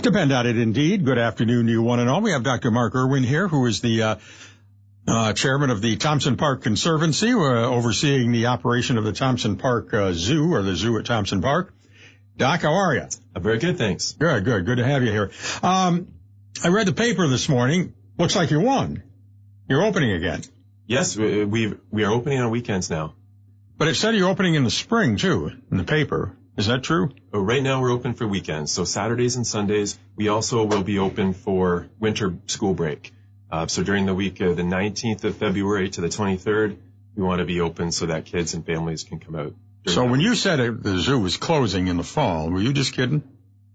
Depend on it, indeed. Good afternoon to you, one and all. We have Dr. Mark Irwin here, who is the chairman of the Thompson Park Conservancy, overseeing the operation of the Thompson Park Zoo, or the zoo at Thompson Park. Doc, how are you? Very good, thanks. Good to have you here. I read the paper this morning. Looks like you won. You're opening again. Yes, we are opening on weekends now. But it said you're opening in the spring, too, in the paper. Is that true? Right now we're open for weekends, so Saturdays and Sundays. We also will be open for winter school break. So during the week of the 19th of February to the 23rd, we want to be open so that kids and families can come out. So when you said the zoo was closing in the fall, were you just kidding?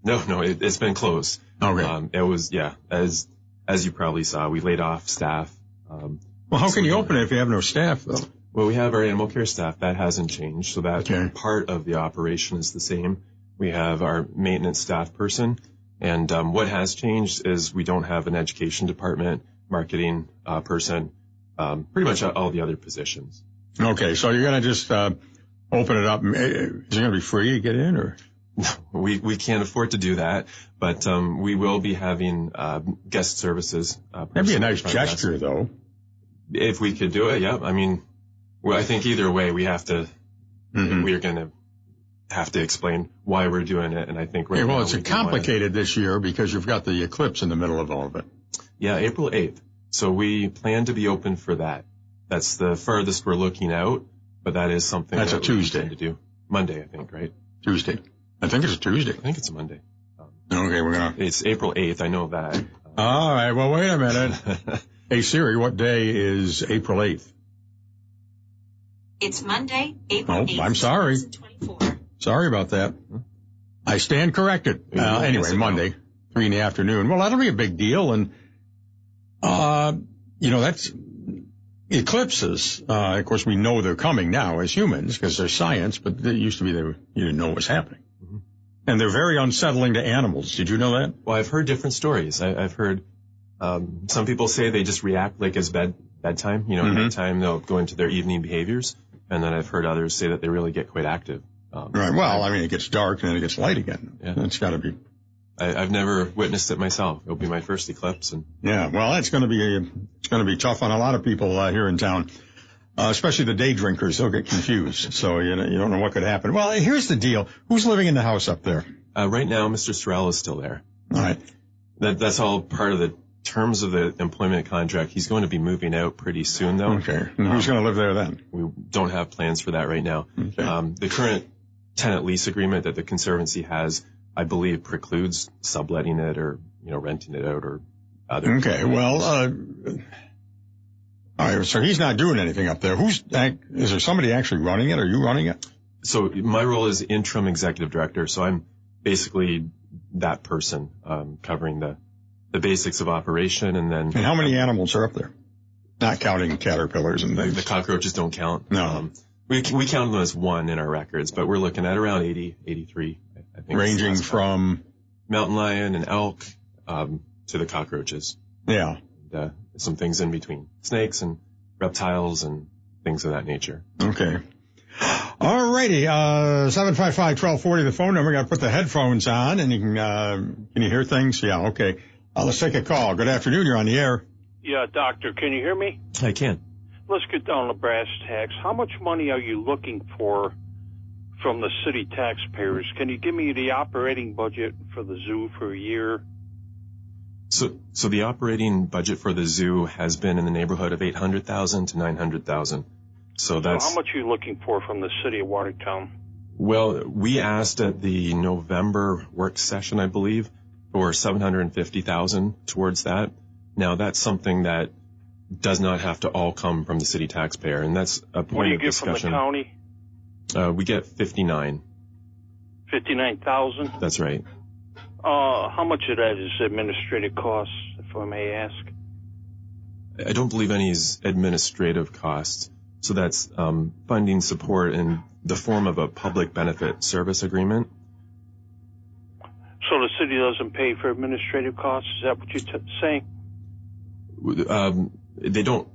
No, it's been closed. Okay. It was, as you probably saw, we laid off staff. Well, how can you open it if you have no staff, though? Well, we have our animal care staff. That hasn't changed, so that part of the operation is the same. We have our maintenance staff person, and what has changed is we don't have an education department, marketing person, pretty much all the other positions. Okay, so you're going to just open it up. Is it going to be free to get in, or? No, we can't afford to do that, but we will be having guest services. That'd be a nice gesture, though. If we could do it, yeah. I mean, well, I think either way we have to. We are going to have to explain why we're doing it, and I think it's complicated this year because you've got the eclipse in the middle of all of it. Yeah, April 8th. So we plan to be open for that. That's the farthest we're looking out, but that is something that's a Tuesday to do. Monday, I think, right? Tuesday. I think it's a Tuesday. I think it's a Monday. Okay, It's April 8th. I know that. All right. Well, wait a minute. Hey Siri, what day is April 8th? It's Monday, April 8th. I'm sorry. 2024. Sorry about that. I stand corrected. Anyway, Monday, 3 in the afternoon. Well, that'll be a big deal. And, that's eclipses. Of course, we know they're coming now as humans because they're science, but it used to be you didn't know what was happening. And they're very unsettling to animals. Did you know that? Well, I've heard different stories. I've heard some people say they just react like as bedtime. Nighttime they'll go into their evening behaviors. And then I've heard others say that they really get quite active. Right. Well, I mean, it gets dark and then it gets light again. Yeah. It's got to be. I've never witnessed it myself. It'll be my first eclipse. Yeah. Well, it's going to be tough on a lot of people here in town, especially the day drinkers. They'll get confused. So you don't know what could happen. Well, here's the deal. Who's living in the house up there? Right now, Mr. Sorrell is still there. All right. That's all part of the terms of the employment contract. He's going to be moving out pretty soon, though. Okay. And who's going to live there then? We don't have plans for that right now. Okay. The current tenant lease agreement that the Conservancy has, I believe, precludes subletting it or, renting it out or other. Okay. Well, all right. So he's not doing anything up there. Is there somebody actually running it? Are you running it? So my role is interim executive director. So I'm basically that person, covering the basics of operation, and then. And how many animals are up there? Not counting caterpillars and things. The cockroaches don't count. No. We count them as one in our records, but we're looking at around 80, 83, I think. Ranging from mountain lion and elk to the cockroaches. Yeah. And, some things in between. Snakes and reptiles and things of that nature. Okay. All righty. 755-1240, the phone number. Got to put the headphones on, and you can you hear things? Yeah, okay. Let's take a call. Good afternoon. You're on the air. Yeah, doctor, can you hear me? I can. Let's get down to brass tacks. How much money are you looking for from the city taxpayers? Can you give me the operating budget for the zoo for a year? So the operating budget for the zoo has been in the neighborhood of $800,000 to $900,000. So how much are you looking for from the city of Watertown? Well, we asked at the November work session, I believe, for $750,000 towards that. Now that's something that does not have to all come from the city taxpayer, and that's a point of discussion. What do you get from the county? We get 59. 59,000? That's right. How much of that is administrative costs, if I may ask? I don't believe any is administrative costs. So that's funding support in the form of a public benefit service agreement. So the city doesn't pay for administrative costs? Is that what you're saying? They don't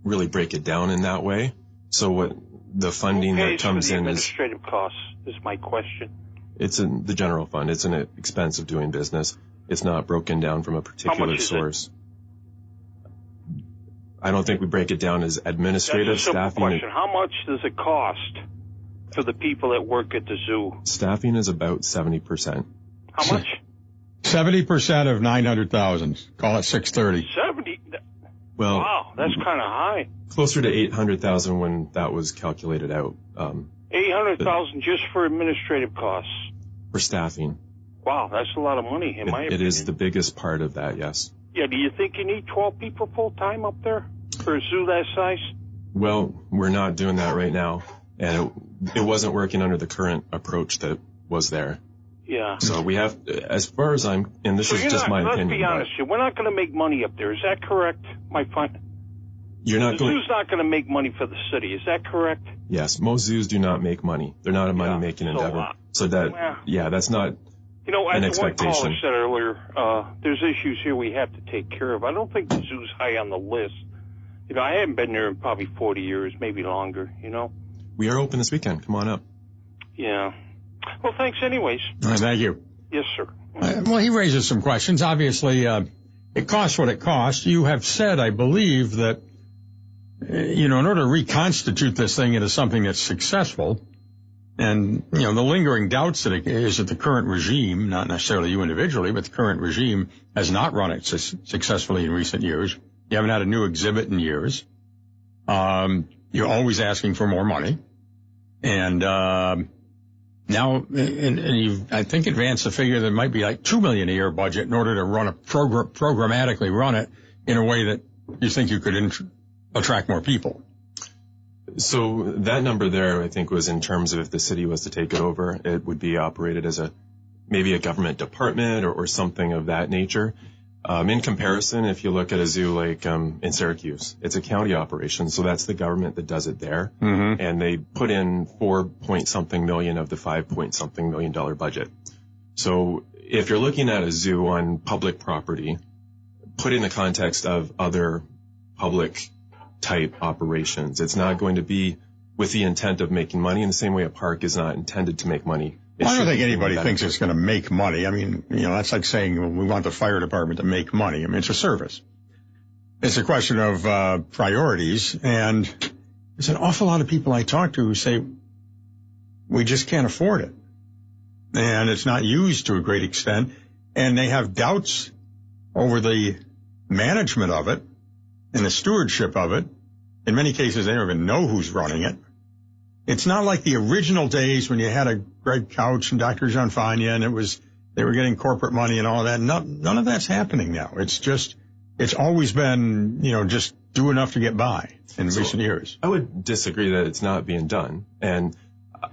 really break it down in that way. So what the funding that comes in is administrative costs is my question. It's in the general fund. It's an expense of doing business. It's not broken down from a particular source. I don't think we break it down as administrative staffing. That's a simple question. How much does it cost for the people that work at the zoo? Staffing is about 70%. How much? 70% of 900,000. Call it 630. 70? Well, wow, that's kind of high. Closer to 800,000 when that was calculated out. 800,000 just for administrative costs. For staffing. Wow, that's a lot of money in my opinion. It is the biggest part of that, yes. Yeah, do you think you need 12 people full-time up there for a zoo that size? Well, we're not doing that right now, and it wasn't working under the current approach that was there. Yeah. So we have, as far as and this is just my opinion. Let's be honest here, we're not going to make money up there. Is that correct, my friend? The zoo's not going to make money for the city. Is that correct? Yes, most zoos do not make money. They're not a money-making endeavor. So that's not an as one expectation. caller said earlier, there's issues here we have to take care of. I don't think the zoo's high on the list. I haven't been there in probably 40 years, maybe longer, We are open this weekend. Come on up. Yeah. Well, thanks anyways. All right, thank you. Yes, sir. Well, he raises some questions. Obviously, it costs what it costs. You have said, I believe, that, in order to reconstitute this thing into something that's successful, and, the lingering doubts that it is that the current regime, not necessarily you individually, but the current regime has not run it successfully in recent years. You haven't had a new exhibit in years. You're always asking for more money. And now you've, I think, advanced the figure that might be like $2 million a year budget in order to run programmatically run it in a way that you think you could attract more people. So that number there, I think, was in terms of if the city was to take it over, it would be operated as maybe a government department or something of that nature. In comparison, if you look at a zoo like in Syracuse, it's a county operation, so that's the government that does it there. Mm-hmm. And they put in $4-point-something million of the $5-point-something million budget. So if you're looking at a zoo on public property, put in the context of other public type operations, it's not going to be with the intent of making money in the same way a park is not intended to make money. I don't think anybody thinks it's going to make money. I mean, that's like saying we want the fire department to make money. I mean, it's a service. It's a question of priorities. And there's an awful lot of people I talk to who say, we just can't afford it. And it's not used to a great extent. And they have doubts over the management of it and the stewardship of it. In many cases, they don't even know who's running it. It's not like the original days when you had a Greg Couch and Dr. Gianfagna and they were getting corporate money and all that. None of that's happening now. It's always been, just do enough to get by in recent years. I would disagree that it's not being done. And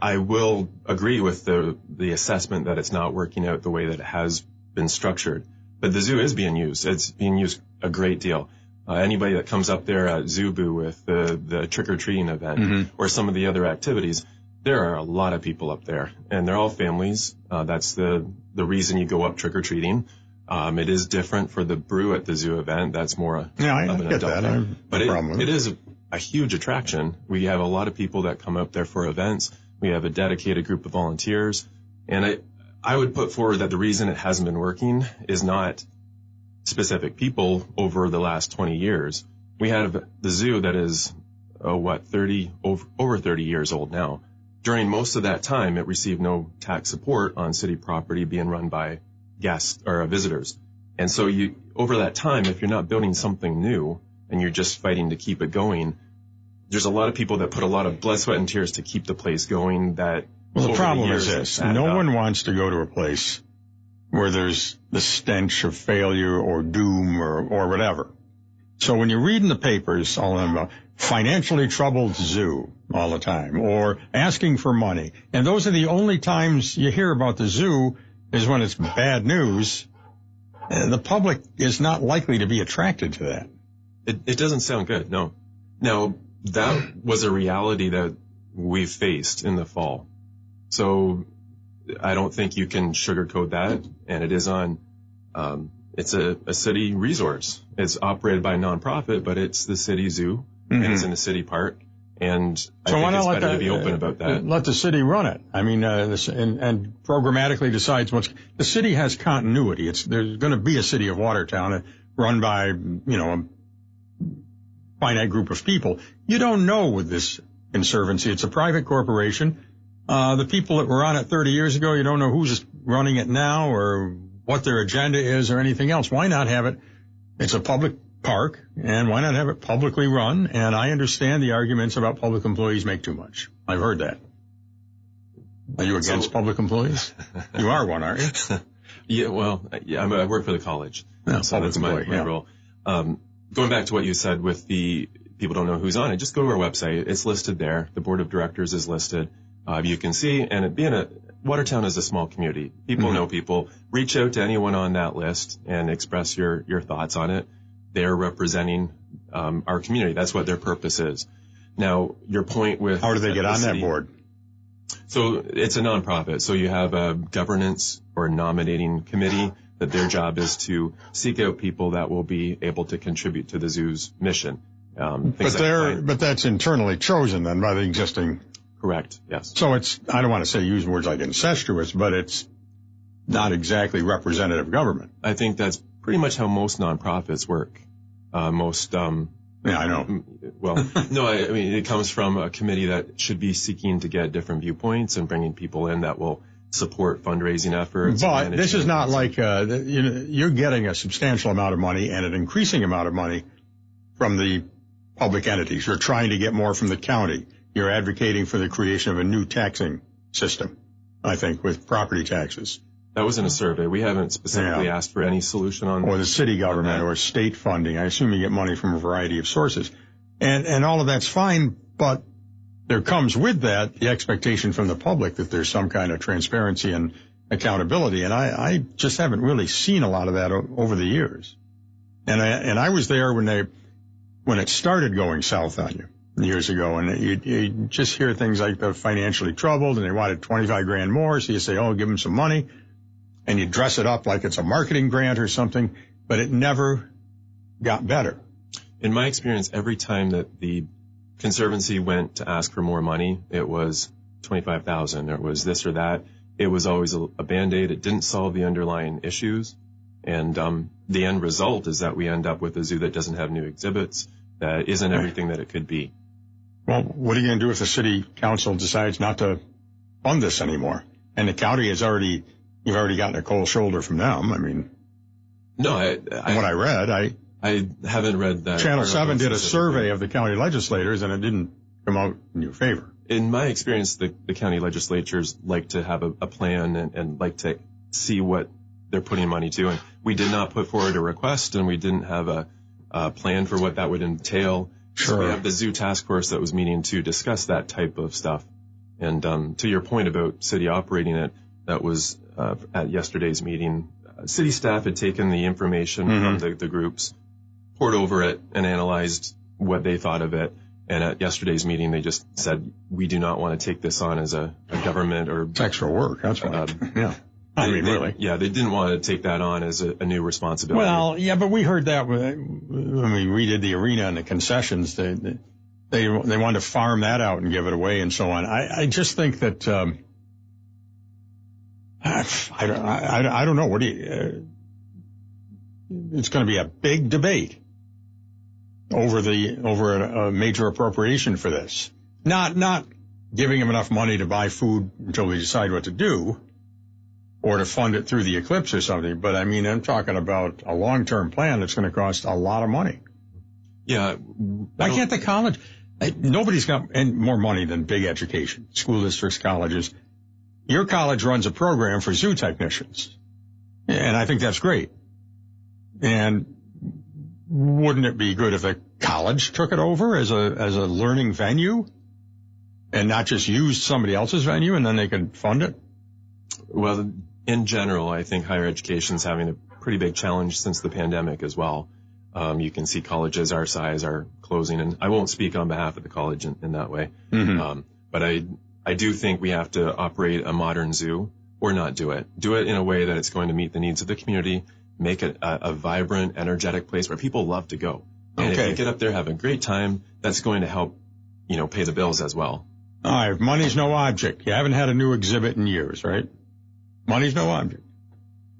I will agree with the assessment that it's not working out the way that it has been structured. But the zoo is being used. It's being used a great deal. Anybody that comes up there at Zoo Boo with the trick-or-treating event mm-hmm. or some of the other activities, there are a lot of people up there, and they're all families. That's the reason you go up trick-or-treating. It is different for the brew at the zoo event. That's more of an adult thing. But it is a huge attraction. We have a lot of people that come up there for events. We have a dedicated group of volunteers. And I would put forward that the reason it hasn't been working is not specific people over the last 20 years. We have the zoo that is, over 30 years old now. During most of that time, it received no tax support on city property being run by guests or visitors. And so over that time, if you're not building something new and you're just fighting to keep it going, there's a lot of people that put a lot of blood, sweat, and tears to keep the place going. The problem is this. No one wants to go to a place where there's the stench of failure or doom or whatever. So when you read in the papers all about financially troubled zoo all the time or asking for money, and those are the only times you hear about the zoo is when it's bad news, the public is not likely to be attracted to that. It doesn't sound good, no. Now, that was a reality that we faced in the fall. So I don't think you can sugarcoat that, and it is it's a city resource. It's operated by a nonprofit, but it's the city zoo, mm-hmm. and it's in the city park, And I so think why not it's let better to be open about that. Let the city run it. I mean, and programmatically decides the city has continuity. There's going to be a city of Watertown run by, a finite group of people. You don't know with this conservancy. It's a private corporation. The people that were on it 30 years ago, you don't know who's running it now or what their agenda is or anything else. Why not have it? It's a public park, and why not have it publicly run? And I understand the arguments about public employees make too much. I've heard that. Are you against public employees? You are one, aren't you? Yeah, well, I work for the college, so that's my role. Going back to what you said with the people don't know who's on it, just go to our website. It's listed there. The board of directors is listed. You can see, and Watertown is a small community. People know people. Reach out to anyone on that list and express your thoughts on it. They're representing our community. That's what their purpose is. Now, your point with... How do they get on that board? So it's a nonprofit. So you have a governance or nominating committee that their job is to seek out people that will be able to contribute to the zoo's mission. But that's internally chosen then by the existing... Correct, yes. So I don't want to say use words like incestuous, but it's not exactly representative government. I think that's pretty much how most nonprofits work. Yeah, I know. Well, no, I mean, it comes from a committee that should be seeking to get different viewpoints and bringing people in that will support fundraising efforts. But this is not like, you're getting a substantial amount of money and an increasing amount of money from the public entities. You're trying to get more from the county. You're advocating for the creation of a new taxing system, I think, with property taxes. That was in a survey. We haven't specifically asked for any solution on that. Or the city government or state funding. I assume you get money from a variety of sources. And all of that's fine, but there comes with that the expectation from the public that there's some kind of transparency and accountability. And I just haven't really seen a lot of that over the years. And I was there when it started going south on you years ago, and you just hear things like they're financially troubled and they wanted $25,000 more. So you say, oh, give them some money. And you dress it up like it's a marketing grant or something, but it never got better. In my experience, every time that the Conservancy went to ask for more money, it was $25,000. It was this or that. It was always a Band-Aid. It didn't solve the underlying issues. And the end result is that we end up with a zoo that doesn't have new exhibits, that isn't everything that it could be. Well, what are you going to do if the city council decides not to fund this anymore? And the county has you've already gotten a cold shoulder from them. I mean, no, from what I read, I haven't read that. Channel 7 did a survey of the county legislators, and it didn't come out in your favor. In my experience, the county legislatures like to have a plan and like to see what they're putting money to. And we did not put forward a request, and we didn't have a plan for what that would entail. Sure. So we have the zoo task force that was meeting to discuss that type of stuff. And to your point about city operating it, that was at yesterday's meeting. City staff had taken the information from the groups, poured over it, and analyzed what they thought of it. And at yesterday's meeting, they just said, we do not want to take this on as a government or... It's extra work, that's why. Yeah. Really. Yeah, they didn't want to take that on as a new responsibility. Well, yeah, but we heard that when we redid the arena and the concessions. They wanted to farm that out and give it away and so on. I just think that... I don't know. What do you? It's going to be a big debate over a major appropriation for this. Not giving them enough money to buy food until we decide what to do, or to fund it through the eclipse or something. But I mean, I'm talking about a long-term plan that's going to cost a lot of money. Yeah. Why can't the college? Nobody's got more money than big education, school districts, colleges. Your college runs a program for zoo technicians, and I think that's great. And wouldn't it be good if the college took it over as a learning venue and not just used somebody else's venue and then they could fund it? Well, in general, I think higher education is having a pretty big challenge since the pandemic as well. You can see colleges our size are closing, and I won't speak on behalf of the college in that way. But I do think we have to operate a modern zoo or not do it. Do it in a way that it's going to meet the needs of the community, make it a vibrant, energetic place where people love to go. And if you get up there, have a great time, that's going to help pay the bills as well. All right, money's no object. You haven't had a new exhibit in years, right? Money's no object.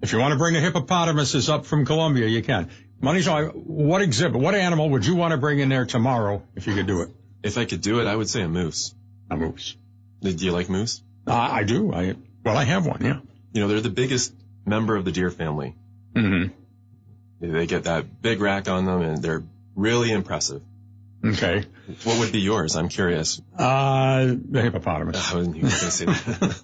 If you want to bring the hippopotamuses up from Colombia, you can. Money's no. What exhibit, what animal would you want to bring in there tomorrow if you could do it? If I could do it, I would say a moose. A moose. Do you like moose? I do. I have one, yeah. They're the biggest member of the deer family. Mm-hmm. They get that big rack on them, and they're really impressive. Okay. What would be yours? I'm curious. The hippopotamus. I wasn't even going to say that.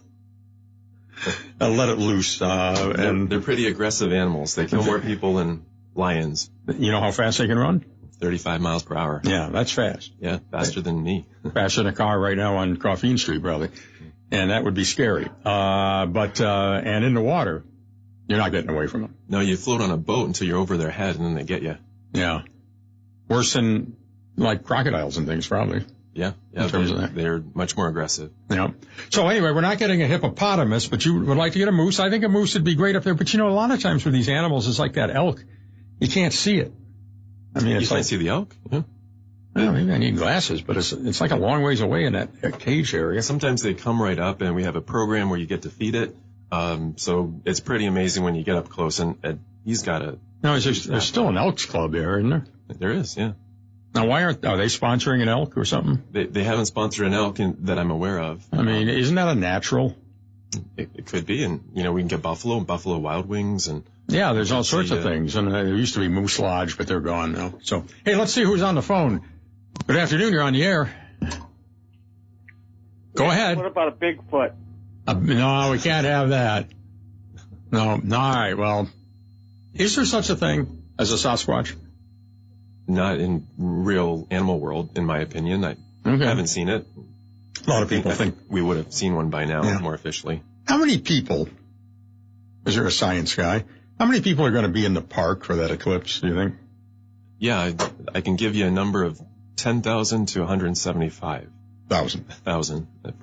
Let it loose. And they're pretty aggressive animals. They kill more people than lions. You know how fast they can run? 35 miles per hour. Yeah, that's fast. Yeah, faster than me. Faster than a car right now on Coffeen Street, probably. And that would be scary. And in the water, you're not getting away from them. No, you float on a boat until you're over their head, and then they get you. Yeah. Worse than, like, crocodiles and things, probably. Yeah, in terms of that. They're much more aggressive. Yeah. So anyway, we're not getting a hippopotamus, but you would like to get a moose. I think a moose would be great up there. But, a lot of times with these animals, it's like that elk. You can't see it. I mean, you can't see the elk? Yeah. Well, maybe I need glasses, but it's like a long ways away in that cage area. Sometimes they come right up, and we have a program where you get to feed it. So it's pretty amazing when you get up close, and he's got a... No, there's still an Elks Club there, isn't there? There is, yeah. Now, are they sponsoring an elk or something? They haven't sponsored an elk that I'm aware of. I mean, isn't that a natural? It could be, and, we can get Buffalo Wild Wings, and... Yeah, there's all sorts of things, and there used to be Moose Lodge, but they're gone now. So, hey, let's see who's on the phone. Good afternoon, you're on the air. Go ahead. What about a Bigfoot? No, we can't have that. No, all right, well, is there such a thing as a Sasquatch? Not in real animal world, in my opinion. I haven't seen it. A lot of people think we would have seen one by now, more officially. How many people, is there a science guy, how many people are going to be in the park for that eclipse, do you think? Yeah, I can give you a number of 10,000 to 175,000.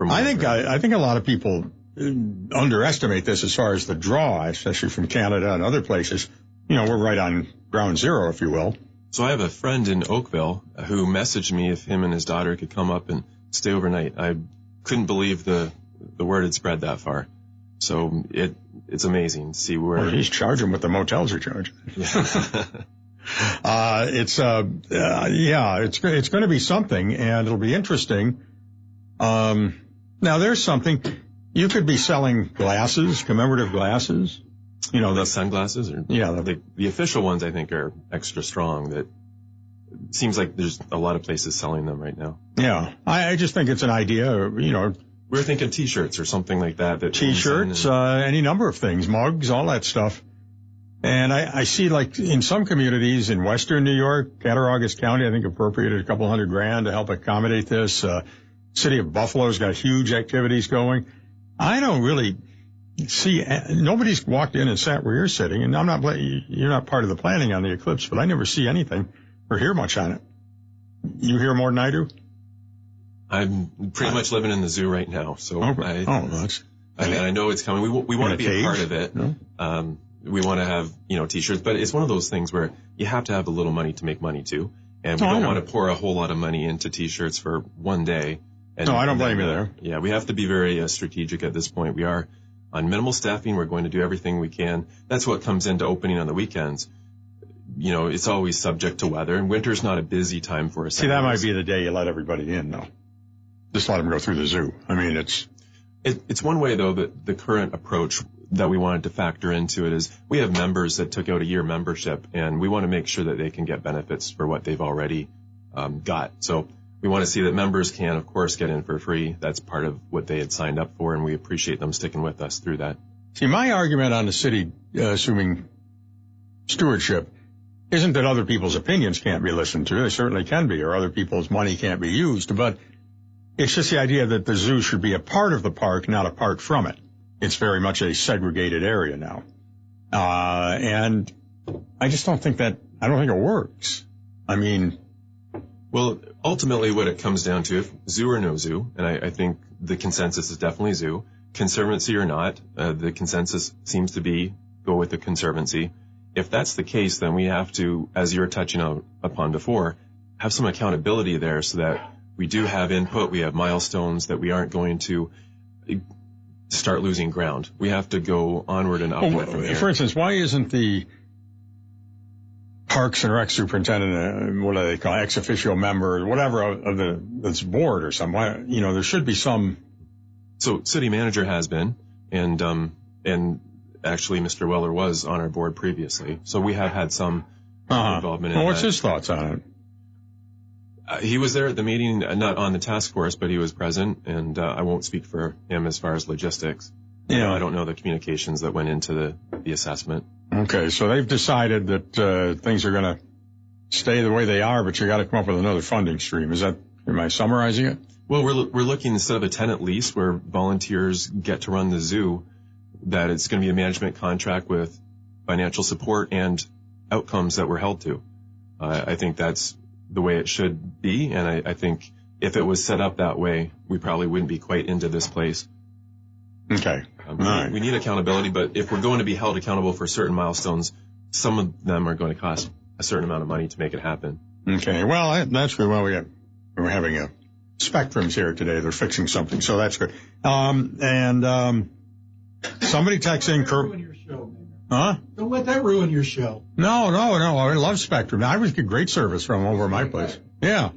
I think a lot of people underestimate this as far as the draw, especially from Canada and other places. We're right on ground zero, if you will. So I have a friend in Oakville who messaged me if him and his daughter could come up and stay overnight. I couldn't believe the word had spread that far. So it's amazing to see where... Well, he's charging what the motels are charging. Yeah. It's going to be something, and it'll be interesting. Now, there's something. You could be selling glasses, commemorative glasses. The sunglasses? The official ones, I think, are extra strong. That seems like there's a lot of places selling them right now. Yeah. I just think it's an idea, We're thinking T-shirts or something like that. T-shirts, any number of things, mugs, all that stuff. And I see, like, in some communities in western New York, Cattaraugus County, I think appropriated $200,000 to help accommodate this. City of Buffalo's got huge activities going. I don't really see, nobody's walked in and sat where you're sitting, and you're not part of the planning on the eclipse, but I never see anything or hear much on it. You hear more than I do? I'm pretty much living in the zoo right now, so I know it's coming. We want to be a part of it. No? We want to have, T-shirts, but it's one of those things where you have to have a little money to make money too. And we don't want to pour a whole lot of money into T-shirts for one day. No, I don't blame you there. Yeah, we have to be very strategic at this point. We are on minimal staffing. We're going to do everything we can. That's what comes into opening on the weekends. It's always subject to weather, and winter's not a busy time for us. See, that might be the day you let everybody in, though. Just let them go through the zoo. I mean, it's one way, though, that the current approach that we wanted to factor into it is we have members that took out a year membership, and we want to make sure that they can get benefits for what they've already got. So we want to see that members can, of course, get in for free. That's part of what they had signed up for, and we appreciate them sticking with us through that. See, my argument on the city assuming stewardship isn't that other people's opinions can't be listened to. They certainly can be, or other people's money can't be used, but it's just the idea that the zoo should be a part of the park, not apart from it. It's very much a segregated area now. And I just don't think it works. I mean, well, ultimately what it comes down to, if zoo or no zoo, and I think the consensus is definitely zoo, conservancy or not, the consensus seems to be go with the conservancy. If that's the case, then we have to, as you're touching upon before, have some accountability there so that we do have input. We have milestones that we aren't going to start losing ground. We have to go onward and upward from here. For instance, why isn't the Parks and Rec superintendent, what do they call it, ex officio member, whatever, of this board or something? Why, there should be some. So city manager has been, and actually Mr. Weller was on our board previously. So we have had some involvement in what's his thoughts on it? He was there at the meeting, not on the task force, but he was present, and I won't speak for him as far as logistics. I don't know the communications that went into the assessment. Okay, so they've decided that things are going to stay the way they are, but you got to come up with another funding stream. Am I summarizing it? Well, we're looking, instead of a tenant lease where volunteers get to run the zoo, that it's going to be a management contract with financial support and outcomes that we're held to. I think that's the way it should be, and I think if it was set up that way, we probably wouldn't be quite into this place. Okay. Right. We need accountability, but if we're going to be held accountable for certain milestones, some of them are going to cost a certain amount of money to make it happen. Okay. Well, that's good. Well, we're having spectrums here today. They're fixing something, so that's good. Somebody texts in. Don't ruin your show, man. Huh? Don't let that ruin your show. No. I love Spectrum. I always get great service from over at my place. Yeah.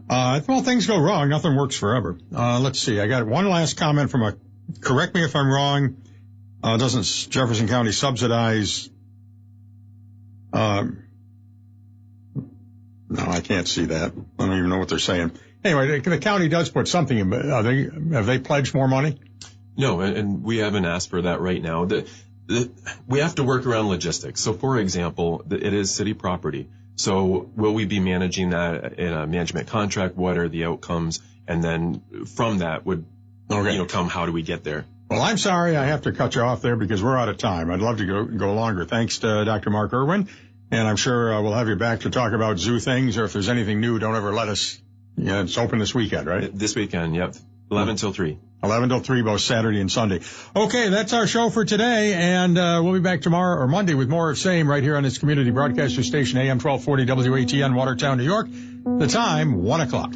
Well, things go wrong. Nothing works forever. Let's see. I got one last comment from correct me if I'm wrong. Doesn't Jefferson County subsidize? No, I can't see that. I don't even know what they're saying. Anyway, the county does put something in. Have they pledged more money? No, and we haven't asked for that right now. We have to work around logistics. So, for example, it is city property. So will we be managing that in a management contract? What are the outcomes? And then from that would come, how do we get there? Well, I'm sorry I have to cut you off there because we're out of time. I'd love to go longer. Thanks to Dr. Mark Irwin. And I'm sure we'll have you back to talk about zoo things, or if there's anything new, don't ever let us. Yeah, it's open this weekend, right? This weekend, yep. 11 till 3. 11 till 3, both Saturday and Sunday. Okay, that's our show for today, and we'll be back tomorrow or Monday with more of same right here on this community broadcaster station, AM 1240 WATN, Watertown, New York. The time, 1 o'clock.